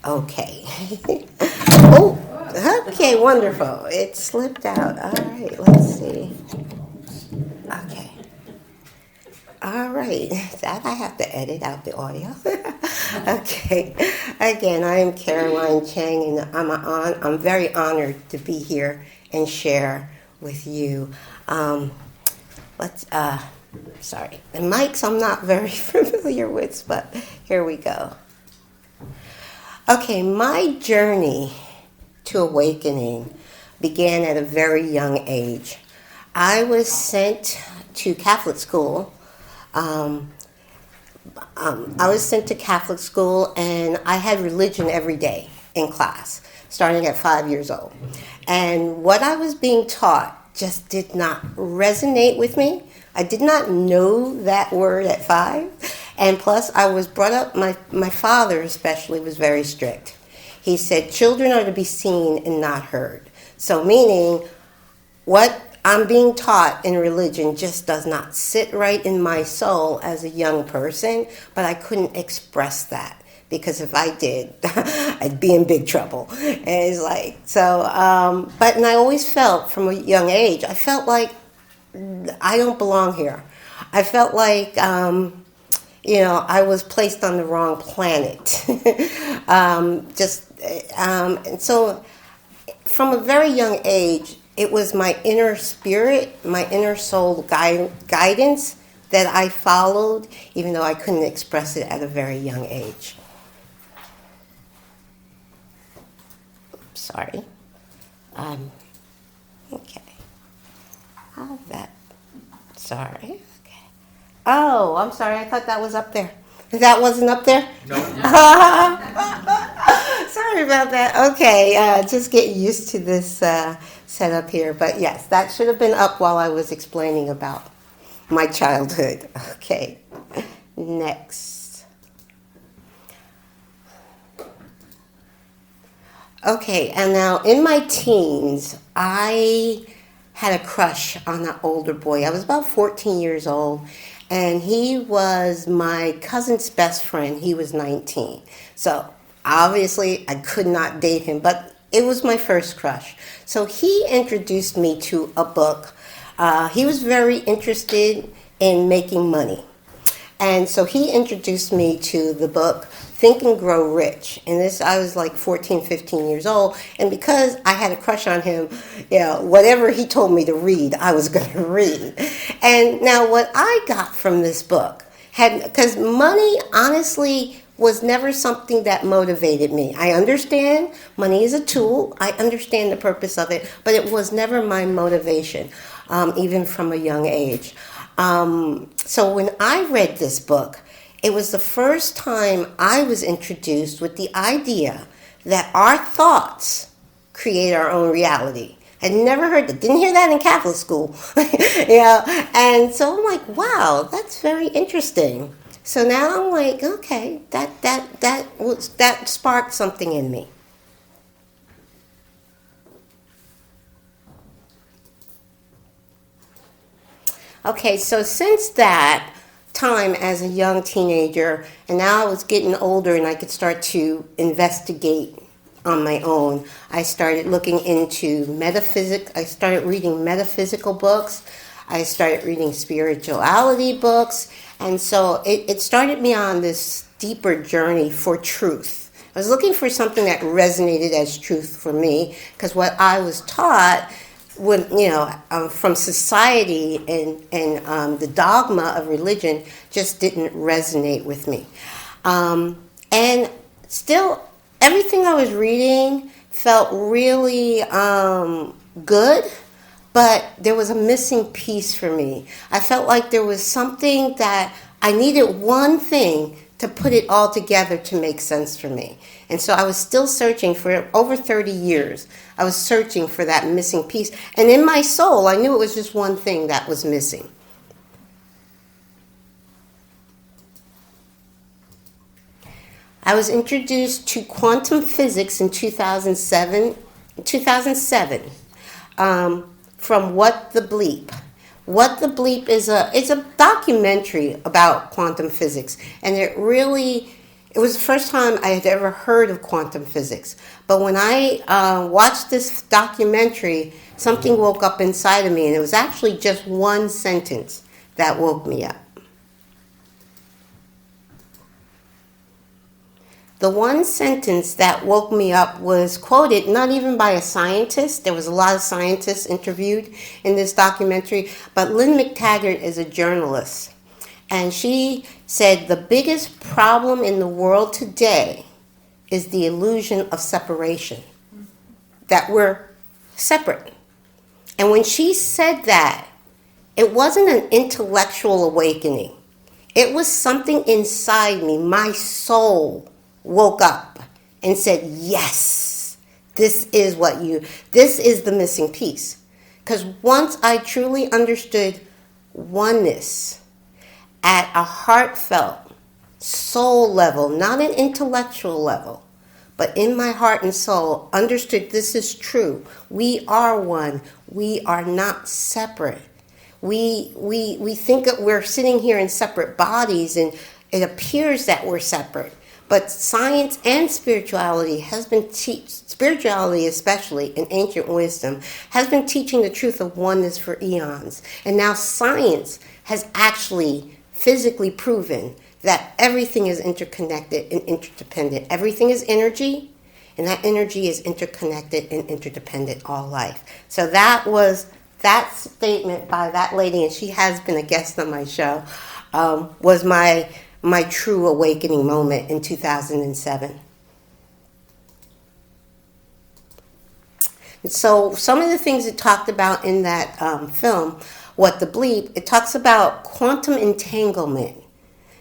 Okay. Oh, okay, wonderful. It slipped out. All right, let's see. Okay. All right. That I have to edit out the audio. Okay. Again, I am Caroline Chang, and I'm very honored to be here and share with you. Let's. Sorry, the mics I'm not very familiar with, but here we go. Okay, my journey to awakening began at a very young age. I was sent to Catholic school. I was sent to Catholic school, and I had religion every day in class, starting at 5 years old. And what I was being taught just did not resonate with me. I did not know that word at 5. And plus, I was brought up, my father especially was very strict. He said, children are to be seen and not heard. So meaning, what I'm being taught in religion just does not sit right in my soul as a young person, but I couldn't express that. Because if I did, I'd be in big trouble. And it's like, so, and I always felt from a young age, I felt like I don't belong here. I felt like, I was placed on the wrong planet. And so from a very young age, it was my inner spirit, my inner soul guidance that I followed, even though I couldn't express it at a very young age. Sorry. Okay. How's that? Sorry. Okay. Oh, I'm sorry. I thought that was up there. That wasn't up there? No. Sorry about that. Okay. Just get used to this setup here. But yes, that should have been up while I was explaining about my childhood. Okay. Next. Okay, and now in my teens, I had a crush on an older boy. I was about 14 years old, and he was my cousin's best friend. He was 19. So obviously, I could not date him, but it was my first crush. So he introduced me to a book. He was very interested in making money. And so he introduced me to the book Think and Grow Rich. And I was like 14, 15 years old. And because I had a crush on him, whatever he told me to read, I was going to read. And now what I got from this book, because money, honestly, was never something that motivated me. I understand money is a tool. I understand the purpose of it, but it was never my motivation, even from a young age. So when I read this book, it was the first time I was introduced with the idea that our thoughts create our own reality. I'd never heard that. Didn't hear that in Catholic school. And so I'm like, wow, that's very interesting. So now I'm like, okay, that sparked something in me. Okay, so since that time as a young teenager, and now I was getting older and I could start to investigate on my own, I started looking into metaphysics. I started reading metaphysical books. I started reading spirituality books. And so it started me on this deeper journey for truth. I was looking for something that resonated as truth for me, because what I was taught from society and the dogma of religion just didn't resonate with me. And still, everything I was reading felt really good, but there was a missing piece for me. I felt like there was something that I needed, one thing to put it all together to make sense for me. And so I was still searching for over 30 years. I was searching for that missing piece. And in my soul, I knew it was just one thing that was missing. I was introduced to quantum physics in 2007 from What the Bleep. What the Bleep is it's a documentary about quantum physics, and it really It was the first time I had ever heard of quantum physics. But when I watched this documentary, something woke up inside of me, and it was actually just one sentence that woke me up. The one sentence that woke me up was quoted not even by a scientist. There was a lot of scientists interviewed in this documentary, but Lynn McTaggart is a journalist. And she said the biggest problem in the world today is the illusion of separation, that we're separate. And when she said that, it wasn't an intellectual awakening. It was something inside me, my soul woke up and said, yes, this is the missing piece. Because once I truly understood oneness at a heartfelt, soul level, not an intellectual level, but in my heart and soul, understood this is true. We are one. We are not separate. We think that we're sitting here in separate bodies, and it appears that we're separate. But science and spirituality spirituality especially in ancient wisdom, has been teaching the truth of oneness for eons. And now science has actually physically proven that everything is interconnected and interdependent. Everything is energy, and that energy is interconnected and interdependent all life. So that statement by that lady, and she has been a guest on my show, was my true awakening moment in 2007. And so some of the things it talked about in that film, What the Bleep, it talks about quantum entanglement.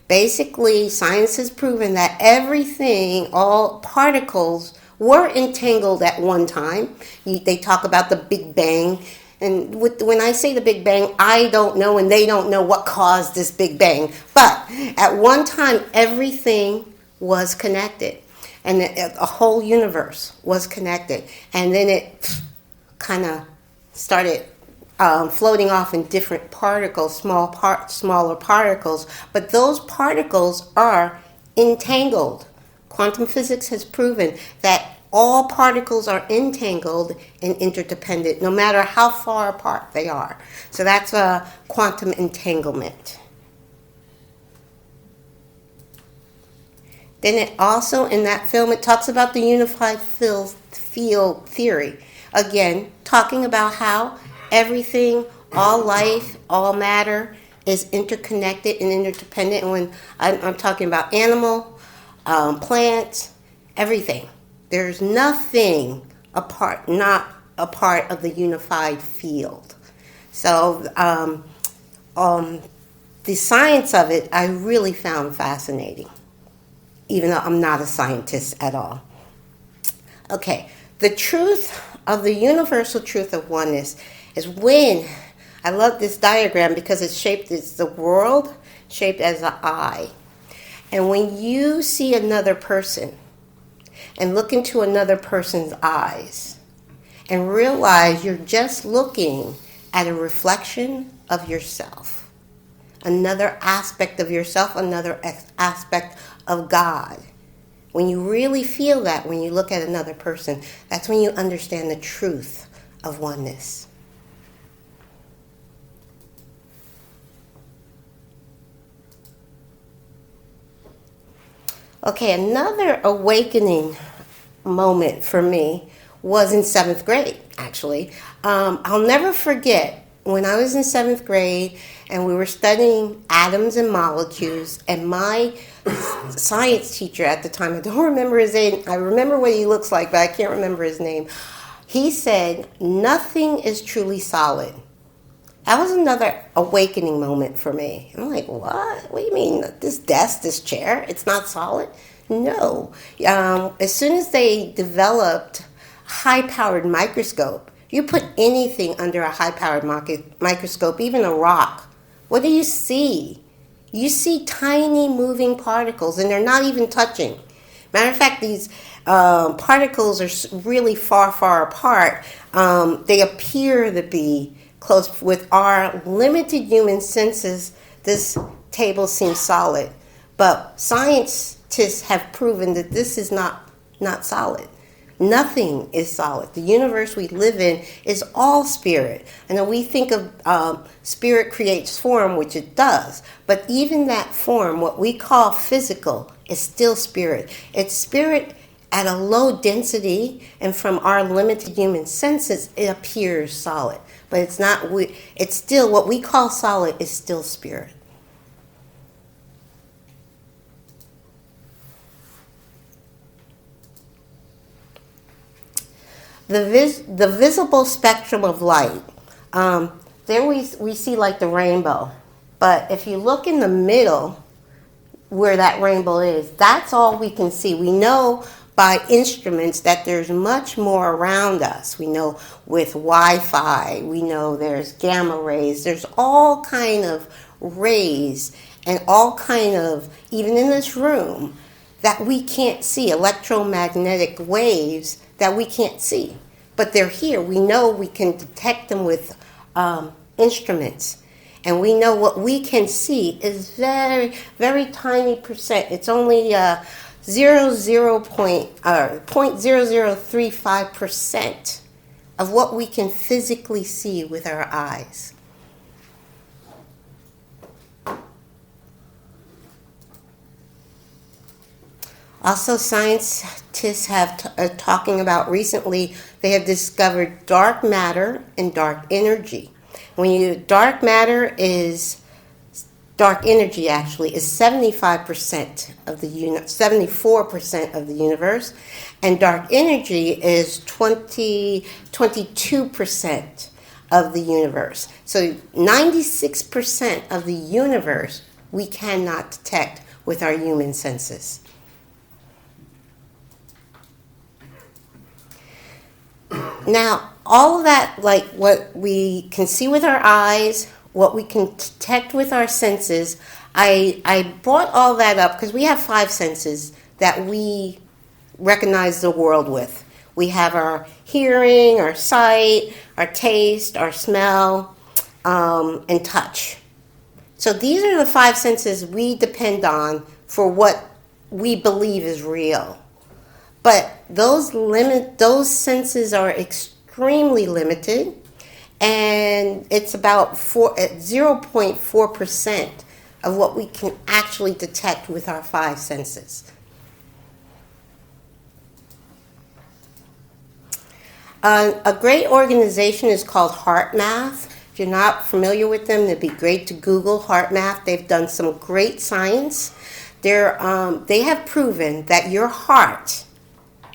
Basically, science has proven that everything, all particles, were entangled at one time. They talk about the Big Bang. And when I say the Big Bang, I don't know and they don't know what caused this Big Bang. But at one time, everything was connected. And a whole universe was connected. And then it kind of started floating off in different particles, smaller particles. But those particles are entangled. Quantum physics has proven that all particles are entangled and interdependent, no matter how far apart they are. So that's a quantum entanglement. Then it also, in that film, it talks about the unified field theory. Again, talking about how everything, all life, all matter is interconnected and interdependent. And when I'm talking about animal, plants, everything. There's nothing not a part of the unified field. So the science of it I really found fascinating, even though I'm not a scientist at all. Okay, the truth of the universal truth of oneness is when, I love this diagram because it's the world shaped as an eye. And when you see another person and look into another person's eyes and realize you're just looking at a reflection of yourself, another aspect of yourself, another aspect of God. When you really feel that, when you look at another person, that's when you understand the truth of oneness. Okay, another awakening moment for me was in 7th grade, actually. I'll never forget when I was in 7th grade and we were studying atoms and molecules, and my science teacher at the time, I don't remember his name, I remember what he looks like, but I can't remember his name. He said, nothing is truly solid. That was another awakening moment for me. I'm like, what? What do you mean? This desk, this chair, it's not solid? No. As soon as they developed a high-powered microscope, you put anything under a high-powered microscope, even a rock, what do you see? You see tiny moving particles, and they're not even touching. Matter of fact, these particles are really far, far apart. They appear to be close. With our limited human senses, this table seems solid. But science scientists have proven that this is not solid. Nothing is solid. The universe we live in is all spirit. And then we think of spirit creates form, which it does. But even that form, what we call physical, is still spirit. It's spirit at a low density, and from our limited human senses, it appears solid. But it's not. It's still what we call solid is still spirit. The visible spectrum of light. There we see like the rainbow. But if you look in the middle where that rainbow is, that's all we can see. We know by instruments that there's much more around us. We know with Wi-Fi, we know there's gamma rays, there's all kind of rays and all kind of, even in this room, that we can't see, electromagnetic waves that we can't see, but they're here. We know we can detect them with instruments, and we know what we can see is very, very tiny percent. It's only 0.0035% of what we can physically see with our eyes. Also, scientists are talking about recently, they have discovered dark matter and dark energy. Dark energy actually is 75% of the 74% of the universe, and dark energy is 22% of the universe. So 96% of the universe we cannot detect with our human senses. Now, all of that, like what we can see with our eyes, what we can detect with our senses, I brought all that up because we have 5 senses that we recognize the world with. We have our hearing, our sight, our taste, our smell, and touch. So these are the 5 senses we depend on for what we believe is real. But those senses are extremely limited, and it's about 0.4% of what we can actually detect with our 5 senses. A great organization is called HeartMath. If you're not familiar with them, it'd be great to Google HeartMath. They've done some great science. They have proven that your heart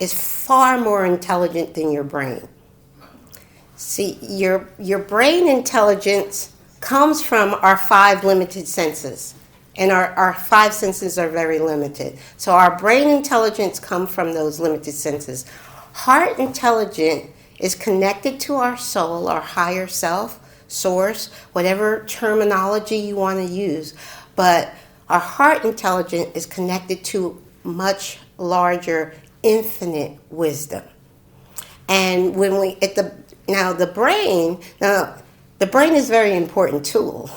is far more intelligent than your brain. See, your brain intelligence comes from our 5 limited senses, and our 5 senses are very limited. So our brain intelligence comes from those limited senses. Heart intelligence is connected to our soul, our higher self, source, whatever terminology you want to use. But our heart intelligence is connected to much larger infinite wisdom. And when the brain is a very important tool.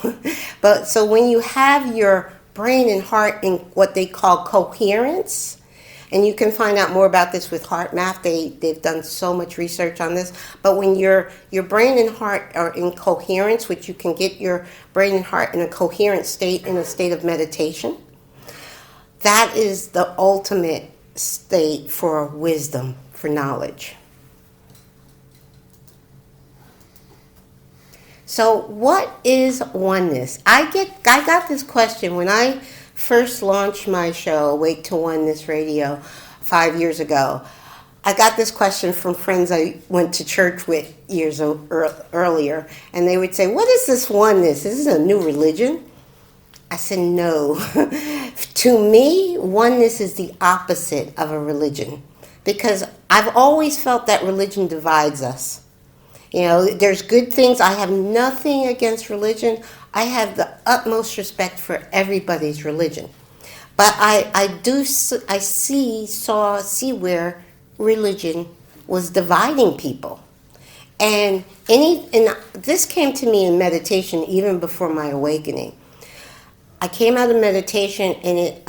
But so when you have your brain and heart in what they call coherence, and you can find out more about this with HeartMath. They've done so much research on this. But when your brain and heart are in coherence, which you can get your brain and heart in a coherent state, in a state of meditation, that is the ultimate state for wisdom, for knowledge. So what is oneness? I got this question when I first launched my show, Awake to Oneness Radio, 5 years ago. I got this question from friends I went to church with years earlier, and they would say, "What is this oneness? Is this a new religion?" I said, no. To me, oneness is the opposite of a religion, because I've always felt that religion divides us. You know, there's good things. I have nothing against religion. I have the utmost respect for everybody's religion. But I see where religion was dividing people. And this came to me in meditation even before my awakening. I came out of meditation, and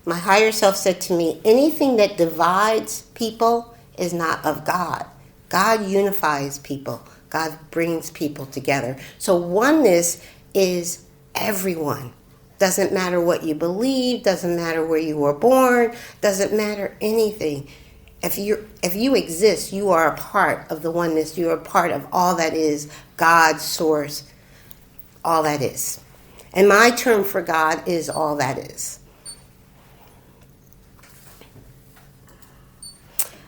My higher self said to me, anything that divides people is not of God. God unifies people. God brings people together. So oneness is everyone. Doesn't matter what you believe, doesn't matter where you were born, doesn't matter anything. If you exist, you are a part of the oneness. You are a part of all that is God's source, all that is. And my term for God is all that is.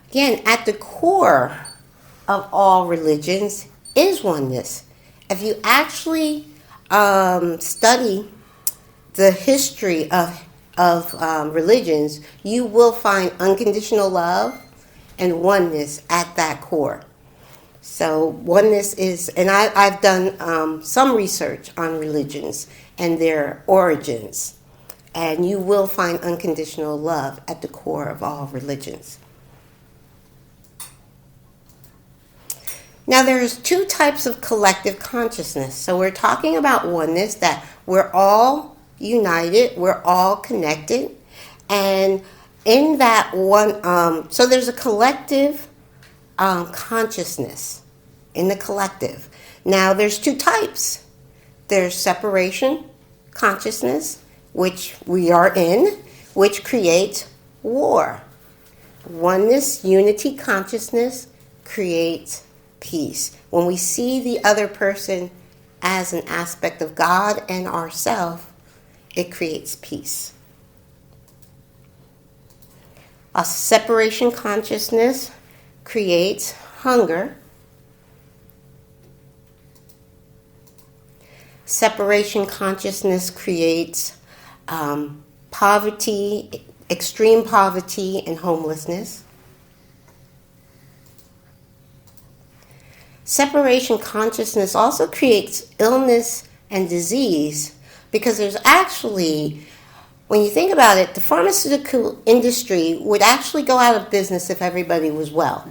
Again, at the core of all religions is oneness. If you actually study the history of religions, you will find unconditional love and oneness at that core. So oneness is, and I've done some research on religions and their origins, and you will find unconditional love at the core of all religions. Now there's two types of collective consciousness. So we're talking about oneness, that we're all united, we're all connected, and in that one, so there's a collective consciousness in the collective. Now there's two types. There's separation consciousness, which we are in, which creates war. Oneness, unity consciousness creates peace. When we see the other person as an aspect of God and ourself, it creates peace. A separation consciousness creates hunger. Separation consciousness creates poverty, extreme poverty and homelessness. Separation consciousness also creates illness and disease, because there's actually, when you think about it, the pharmaceutical industry would actually go out of business if everybody was well.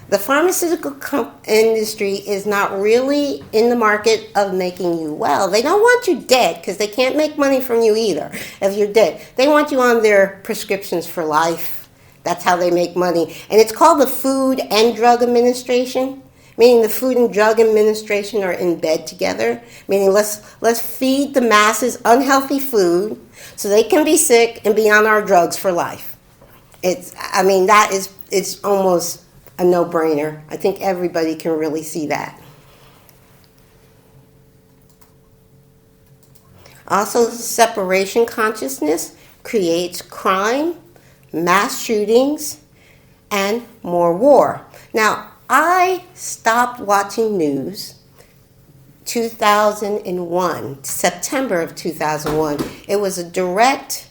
The pharmaceutical industry is not really in the market of making you well. They don't want you dead, because they can't make money from you either if you're dead. They want you on their prescriptions for life. That's how they make money. And it's called the Food and Drug Administration, meaning the Food and Drug Administration are in bed together, meaning let's feed the masses unhealthy food so they can be sick and be on our drugs for life. It's almost a no-brainer. I think everybody can really see that. Also, separation consciousness creates crime, mass shootings, and more war. Now, I stopped watching news 2001, September of 2001. It was a direct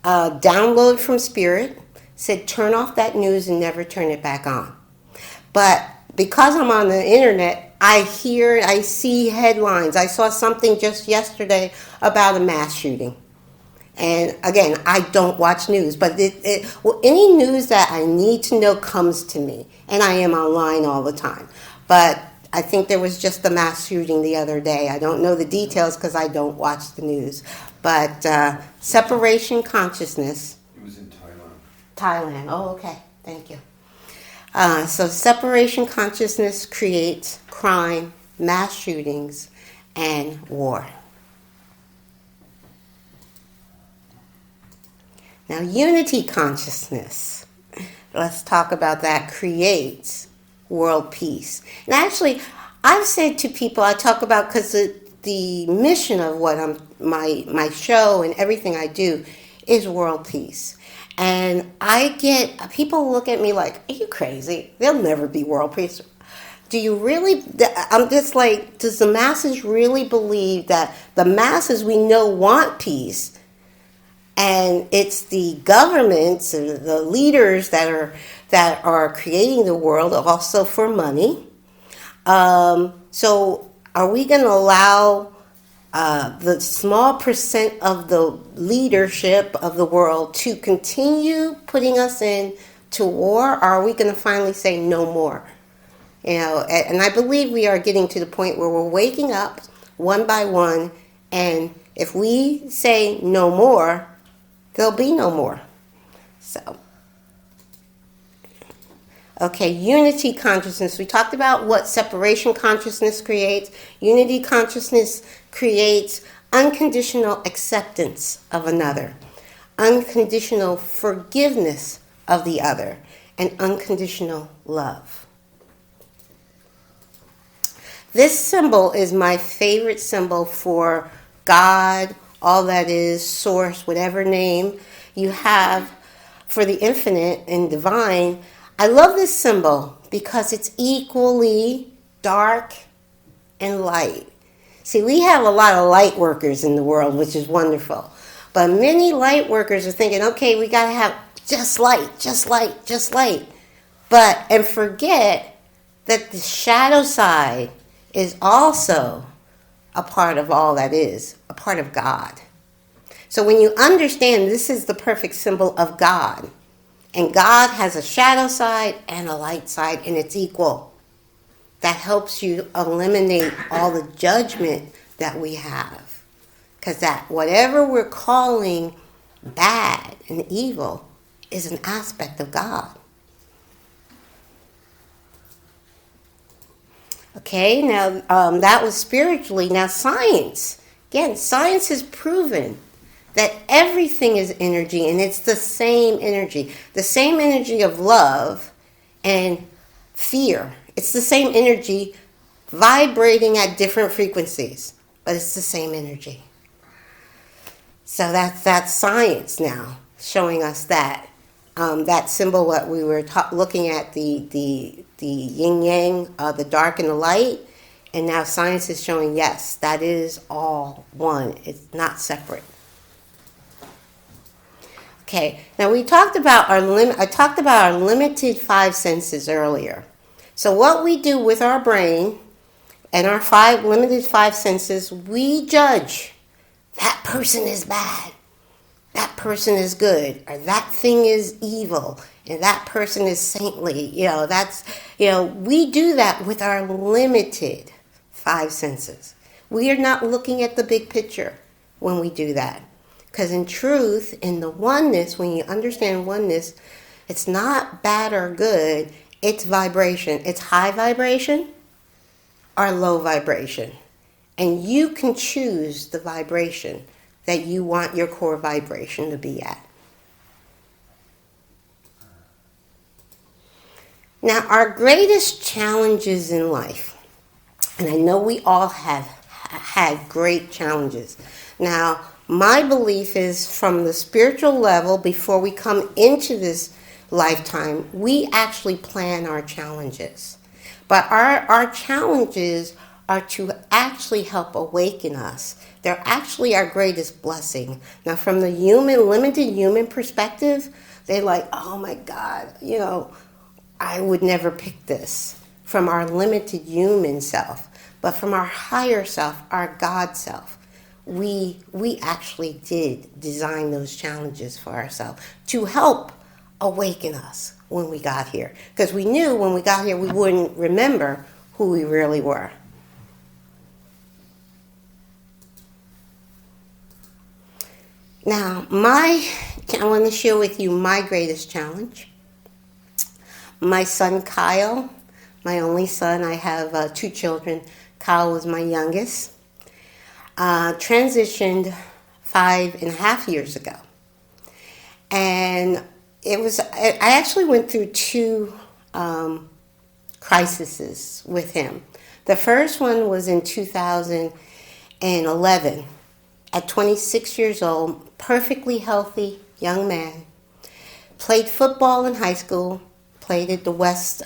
download from Spirit, said turn off that news and never turn it back on. But because I'm on the internet, I see headlines. I saw something just yesterday about a mass shooting. And again, I don't watch news, but any news that I need to know comes to me, and I am online all the time. But I think there was just a mass shooting the other day. I don't know the details because I don't watch the news. But separation consciousness. It was in Thailand. Thailand. Oh, okay. Thank you. So separation consciousness creates crime, mass shootings, and war. Now, unity consciousness, let's talk about that, creates world peace. And actually, I've said to people, I talk about, because the mission of what my show and everything I do is world peace. And people look at me like, are you crazy? There'll never be world peace. Do you really, I'm just like, does the masses really believe that the masses we know want peace? And it's the governments and the leaders that are creating the world also for money. So are we going to allow the small percent of the leadership of the world to continue putting us into war? Or are we going to finally say no more? And I believe we are getting to the point where we're waking up one by one, and if we say no more, There'll be no more. So, okay, unity consciousness. We talked about what separation consciousness creates. Unity consciousness creates unconditional acceptance of another, unconditional forgiveness of the other, and unconditional love. This symbol is my favorite symbol for God, all that is, source, whatever name you have for the infinite and divine. I love this symbol because it's equally dark and light. See, we have a lot of light workers in the world, which is wonderful. But many light workers are thinking, okay, we got to have just light, just light, just light. And forget that the shadow side is also a part of all that is, a part of God. So when you understand this is the perfect symbol of God, and God has a shadow side and a light side, and it's equal, that helps you eliminate all the judgment that we have. Because that whatever we're calling bad and evil is an aspect of God. Okay, now that was spiritually. Now science. Again, science has proven that everything is energy, and it's the same energy. The same energy of love and fear. It's the same energy vibrating at different frequencies, but it's the same energy. So that's science now, showing us that. That symbol, what we were looking at, the yin-yang, the dark and the light, and now science is showing, yes, that is all one. It's not separate. Okay, now we talked about I talked about our limited five senses earlier. So what we do with our brain and our limited five senses, we judge that person is bad, that person is good, or that thing is evil, and that person is saintly. We do that with our limited five senses. We are not looking at the big picture when we do that. Because in truth, in the oneness, when you understand oneness, it's not bad or good, it's vibration. It's high vibration or low vibration. And you can choose the vibration that you want your core vibration to be at. Now, our greatest challenges in life, and I know we all have had great challenges. Now, my belief is from the spiritual level, before we come into this lifetime, we actually plan our challenges. But our challenges are to actually help awaken us. They're actually our greatest blessing. Now, from the limited human perspective, they're like, oh my God, I would never pick this. From our limited human self. But from our higher self, our God self, we actually did design those challenges for ourselves to help awaken us when we got here. Because we knew when we got here we wouldn't remember who we really were. Now, I want to share with you my greatest challenge. My son Kyle, my only son, I have 2 children. Kyle was my youngest. Transitioned 5.5 years ago. And I actually went through 2 crises with him. The first one was in 2011. At 26 years old, perfectly healthy young man. Played football in high school. Played at the West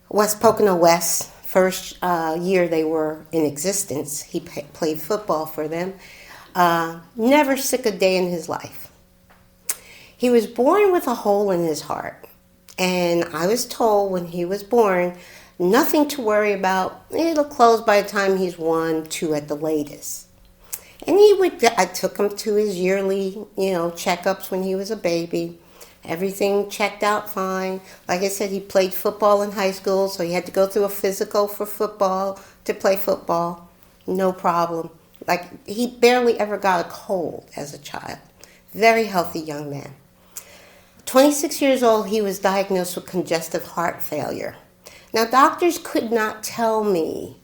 Poconos West. First year they were in existence, he played football for them. Never sick a day in his life. He was born with a hole in his heart. And I was told when he was born, nothing to worry about. It'll close by the time he's 1, 2 at the latest. And I took him to his yearly, checkups when he was a baby. Everything checked out fine. Like I said, he played football in high school, so he had to go through a physical for football to play football. No problem. Like, he barely ever got a cold as a child. Very healthy young man. 26 years old, he was diagnosed with congestive heart failure. Now, doctors could not tell me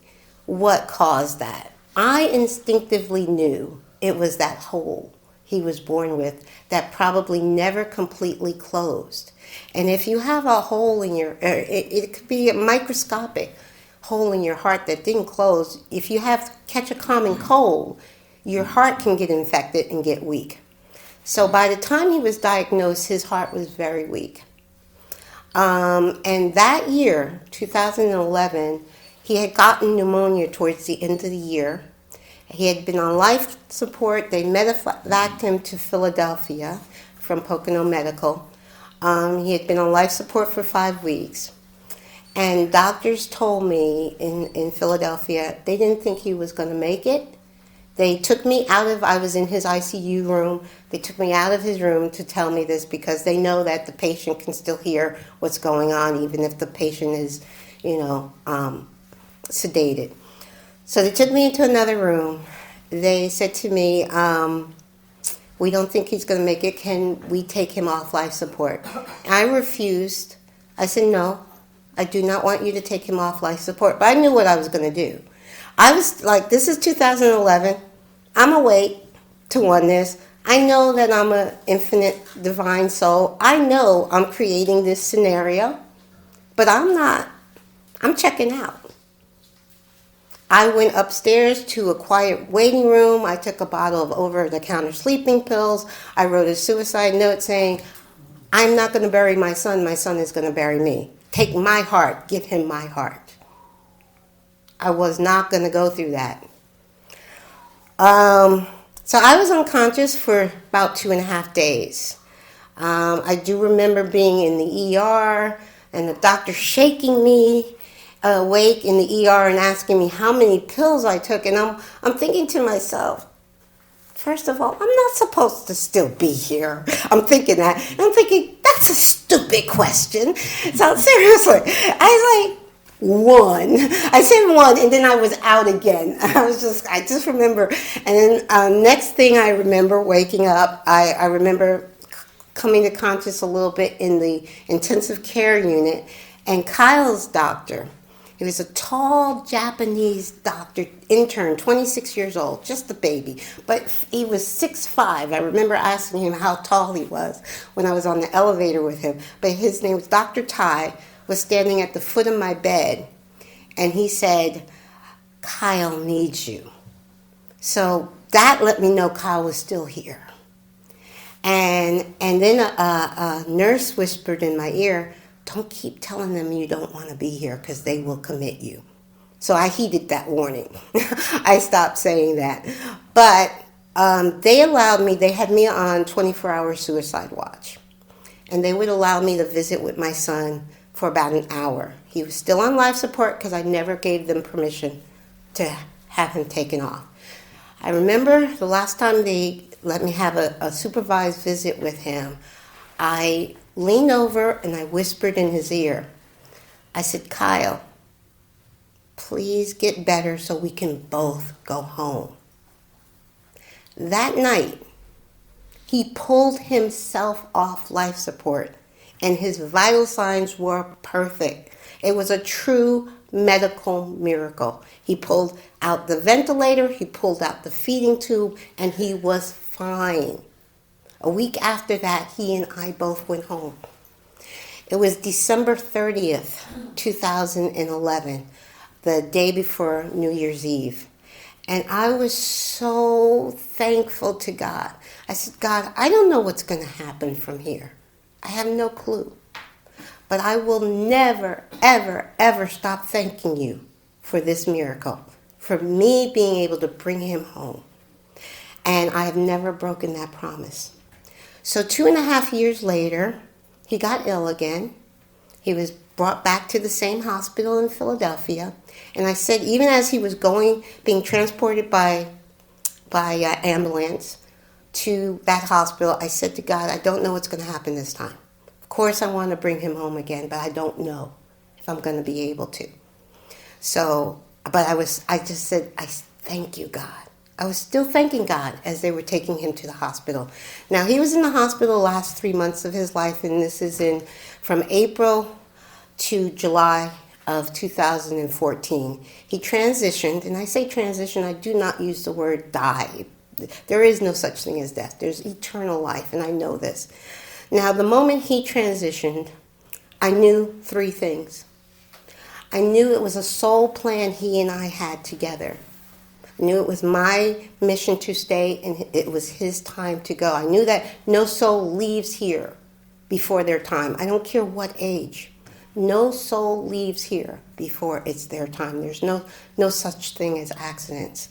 what caused that. I instinctively knew it was that hole he was born with that probably never completely closed. And if you have a hole in your, it could be a microscopic hole in your heart that didn't close. If you catch a common cold, your heart can get infected and get weak. So by the time he was diagnosed, his heart was very weak. And that year, 2011, he had gotten pneumonia towards the end of the year. He had been on life support. They medevaced him to Philadelphia from Poconos Medical. He had been on life support for 5 weeks. And doctors told me in Philadelphia they didn't think he was going to make it. They took me I was in his ICU room. They took me out of his room to tell me this because they know that the patient can still hear what's going on even if the patient is, sedated. So they took me into another room. They said to me, we don't think he's going to make it. Can we take him off life support? I refused. I said, no, I do not want you to take him off life support. But I knew what I was going to do. I was like, this is 2011. I'm awake to oneness. I know that I'm an infinite divine soul. I know I'm creating this scenario, but I'm checking out. I went upstairs to a quiet waiting room. I took a bottle of over-the-counter sleeping pills. I wrote a suicide note saying, I'm not going to bury my son is going to bury me. Take my heart, give him my heart. I was not going to go through that. So I was unconscious for about 2.5 days. I do remember being in the ER and the doctor shaking me awake in the ER and asking me how many pills I took. And I'm thinking to myself, first of all, I'm not supposed to still be here. I'm thinking that. And I'm thinking, that's a stupid question. So seriously, I was like, 1. I said 1, and then I was out again. I just remember. And then next thing I remember waking up, I remember coming to conscious a little bit in the intensive care unit, and Kyle's doctor, he was a tall Japanese doctor, intern, 26 years old, just a baby, but he was 6'5". I remember asking him how tall he was when I was on the elevator with him, but his name was Dr. Tai, was standing at the foot of my bed, and he said, Kyle needs you. So that let me know Kyle was still here. And then a nurse whispered in my ear, don't keep telling them you don't want to be here because they will commit you. So I heeded that warning. I stopped saying that. But they had me on 24-hour suicide watch. And they would allow me to visit with my son for about an hour. He was still on life support because I never gave them permission to have him taken off. I remember the last time they let me have a supervised visit with him, I leaned over and I whispered in his ear. I said, Kyle, please get better so we can both go home. That night, he pulled himself off life support, and his vital signs were perfect. It was a true medical miracle. He pulled out the ventilator, he pulled out the feeding tube, and he was fine. A week after that, he and I both went home. It was December 30th, 2011, the day before New Year's Eve. And I was so thankful to God. I said, God, I don't know what's going to happen from here. I have no clue. But I will never, ever, ever stop thanking you for this miracle, for me being able to bring him home. And I have never broken that promise. So 2.5 years later, he got ill again. He was brought back to the same hospital in Philadelphia. And I said, even as he was being transported by ambulance to that hospital, I said to God, I don't know what's going to happen this time. Of course, I want to bring him home again, but I don't know if I'm going to be able to. So, but I just said, I thank you, God. I was still thanking God as they were taking him to the hospital. Now, he was in the hospital the last 3 months of his life, and this is from April to July of 2014. He transitioned, and I say transition, I do not use the word die. There is no such thing as death. There's eternal life, and I know this. Now, the moment he transitioned, I knew 3 things. I knew it was a soul plan he and I had together. I knew it was my mission to stay, and it was his time to go. I knew that no soul leaves here before their time. I don't care what age. No soul leaves here before it's their time. There's no such thing as accidents.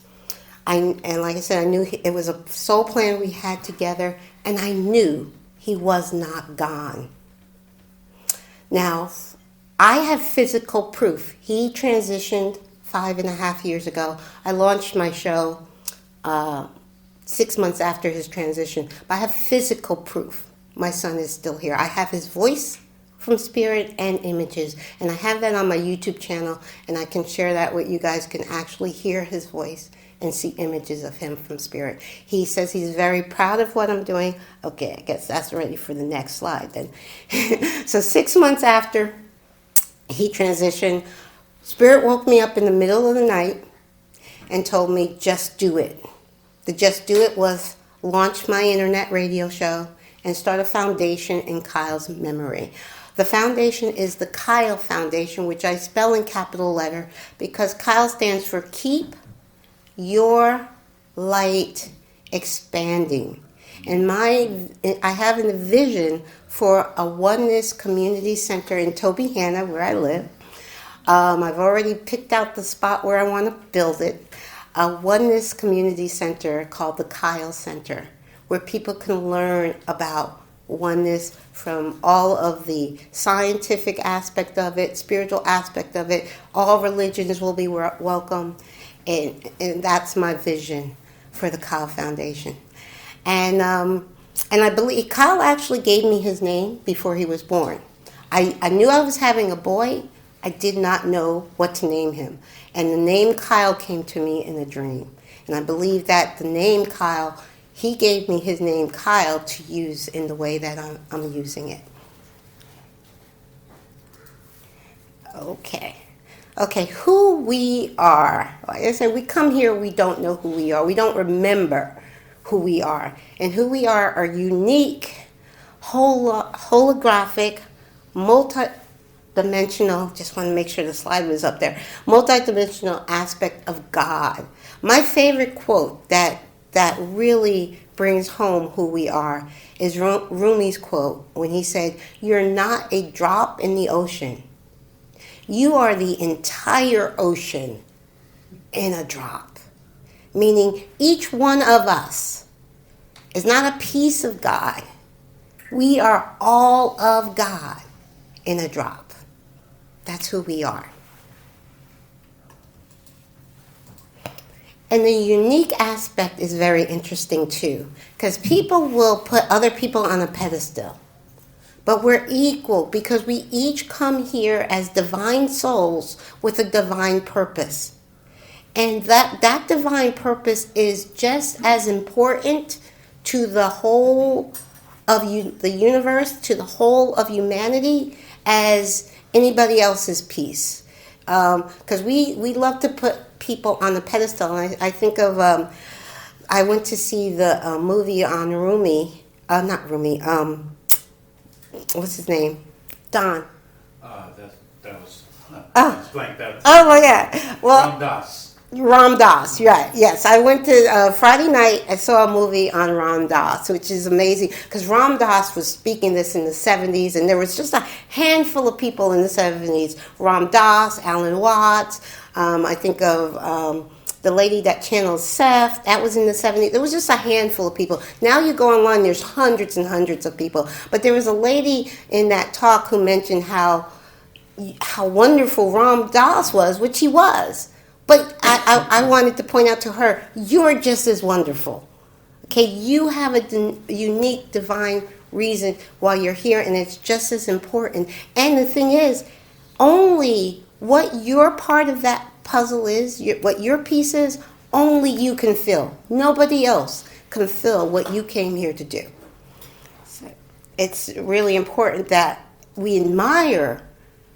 And like I said, I knew it was a soul plan we had together, and I knew he was not gone. Now, I have physical proof. He transitioned 5.5 years ago. I launched my show 6 months after his transition, but I have physical proof. My son is still here. I have his voice from spirit and images, and I have that on my YouTube channel, and I can share that with you guys. Can actually hear his voice and see images of him from spirit. He says he's very proud of what I'm doing. Okay, I guess that's ready for the next slide then. So 6 months after he transitioned, Spirit woke me up in the middle of the night and told me, just do it. The just do it was launch my internet radio show and start a foundation in Kyle's memory. The foundation is the Kyle Foundation, which I spell in capital letter because Kyle stands for Keep Your Light Expanding. And I have a vision for a Oneness community center in Tobyhanna, where I live. I've already picked out the spot where I want to build it. A Oneness community center called the Kyle Center, where people can learn about oneness from all of the scientific aspect of it, spiritual aspect of it. All religions will be welcome. And that's my vision for the Kyle Foundation. And I believe Kyle actually gave me his name before he was born. I knew I was having a boy. I did not know what to name him. And the name Kyle came to me in a dream. And I believe that the name Kyle, he gave me his name Kyle to use in the way that I'm using it. Okay, who we are. Like I said, we come here, we don't know who we are. We don't remember who we are. And who we are unique, holographic, multidimensional, just want to make sure the slide was up there, multidimensional aspect of God. My favorite quote that really brings home who we are is Rumi's quote when he said, "You're not a drop in the ocean. You are the entire ocean in a drop." Meaning each one of us is not a piece of God. We are all of God in a drop. That's who we are. And the unique aspect is very interesting too, because people will put other people on a pedestal. But we're equal because we each come here as divine souls with a divine purpose. And that divine purpose is just as important to the whole of the universe, to the whole of humanity, as anybody else's piece. Because we love to put people on the pedestal. And I think of, I went to see the movie on Rumi, not Rumi, what's his name? Don. That was blank. Oh my God! Well, Ram Dass. Ram Dass, right? Yes, I went to Friday night. I saw a movie on Ram Dass, which is amazing because Ram Dass was speaking this in the 70s, and there was just a handful of people in the 70s. Ram Dass, Alan Watts. I think of the lady that channeled Seth. That was in the 70s. There was just a handful of people. Now you go online, there's hundreds and hundreds of people. But there was a lady in that talk who mentioned how wonderful Ram Dass was, which he was. But I wanted to point out to her, you're just as wonderful. Okay, you have a unique divine reason why you're here, and it's just as important. And the thing is, only what your part of that puzzle is, what your piece is, only you can fill. Nobody else can fill what you came here to do. So it's really important that we admire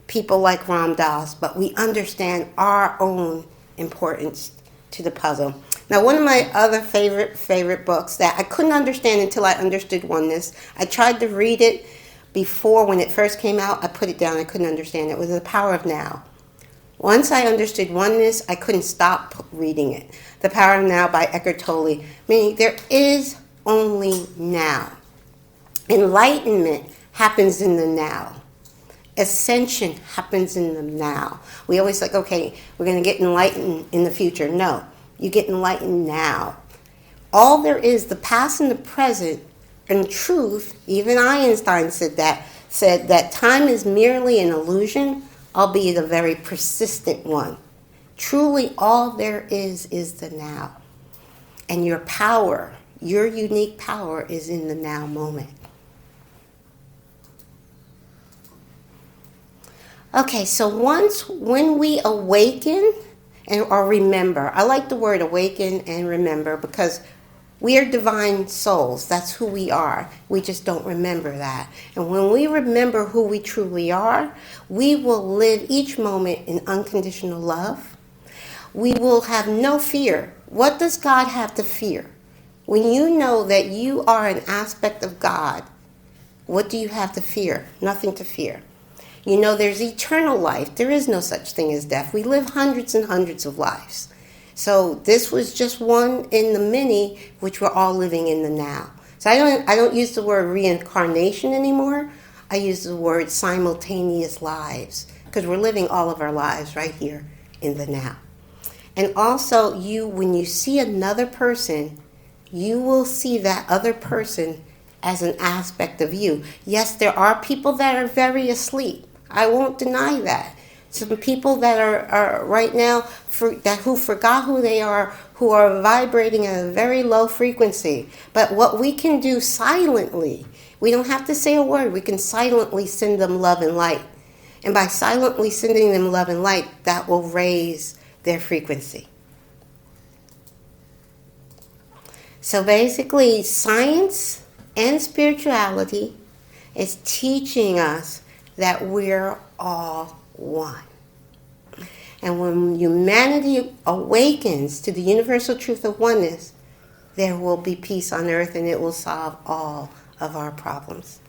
people like Ram Dass, but we understand our own importance to the puzzle. Now, one of my other favorite books that I couldn't understand until I understood Oneness, I tried to read it before when it first came out. I put it down. I couldn't understand it. It was The Power of Now. Once I understood Oneness, I couldn't stop reading it. The Power of Now by Eckhart Tolle, meaning there is only now. Enlightenment happens in the now. Ascension happens in the now. We always like, okay, we're going to get enlightened in the future. No, you get enlightened now. All there is, the past and the present, and truth, even Einstein said that time is merely an illusion, albeit a very persistent one. Truly, all there is the now. And your power, your unique power, is in the now moment. Okay, so when we awaken or remember, I like the word awaken and remember because we are divine souls. That's who we are. We just don't remember that. And when we remember who we truly are, we will live each moment in unconditional love. We will have no fear. What does God have to fear? When you know that you are an aspect of God, what do you have to fear? Nothing to fear. You know there's eternal life. There is no such thing as death. We live hundreds and hundreds of lives. So this was just one in the many, which we're all living in the now. So I don't use the word reincarnation anymore. I use the word simultaneous lives because we're living all of our lives right here in the now. And also, when you see another person, you will see that other person as an aspect of you. Yes, there are people that are very asleep. I won't deny that. Some people that are right now, who forgot who they are, who are vibrating at a very low frequency. But what we can do silently, we don't have to say a word, we can silently send them love and light. And by silently sending them love and light, that will raise their frequency. So basically, science and spirituality is teaching us that we're all one. And when humanity awakens to the universal truth of oneness, there will be peace on earth and it will solve all of our problems.